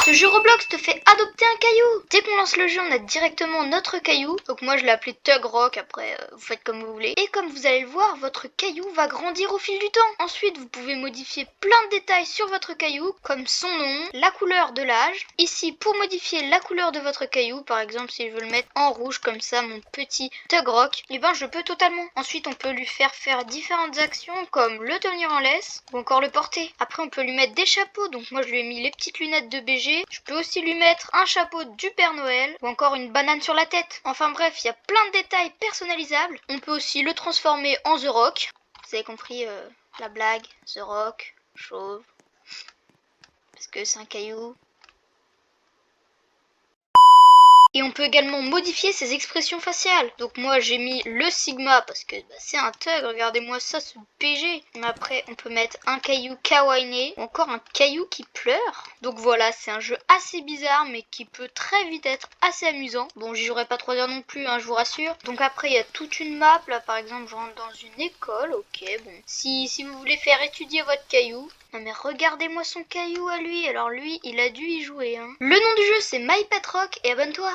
Ce jeu Roblox te fait adopter un caillou. Dès qu'on lance le jeu, on a directement notre caillou. Donc moi je l'ai appelé Tug Rock, après vous faites comme vous voulez. Et comme vous allez le voir, votre caillou va grandir au fil du temps. Ensuite, vous pouvez modifier plein de détails sur votre caillou, comme son nom, la couleur de l'âge. Ici, pour modifier la couleur de votre caillou, par exemple si je veux le mettre en rouge comme ça, mon petit Tug Rock, et ben je peux totalement. Ensuite, on peut lui faire différentes actions comme le tenir en laisse ou encore le porter. Après, on peut lui mettre des chapeaux, donc moi je lui ai mis les petites lunettes de BG. Je peux aussi lui mettre un chapeau du Père Noël ou encore une banane sur la tête. Enfin bref, il y a plein de détails personnalisables. On peut aussi le transformer en The Rock. Vous avez compris la blague, The Rock, chauve, parce que c'est un caillou. Et on peut également modifier ses expressions faciales. Donc moi j'ai mis le Sigma parce que c'est un thug, regardez-moi ça, ce PG. Mais après on peut mettre un caillou kawaii ou encore un caillou qui pleure. Donc voilà, c'est un jeu assez bizarre mais qui peut très vite être assez amusant. Bon, j'y jouerai pas 3 heures non plus, hein, je vous rassure. Donc après il y a toute une map, là par exemple je rentre dans une école, ok bon. Si vous voulez faire étudier votre caillou, non mais regardez-moi son caillou à lui, alors lui il a dû y jouer hein. Le nom du jeu c'est My Pet Rock et abonne-toi.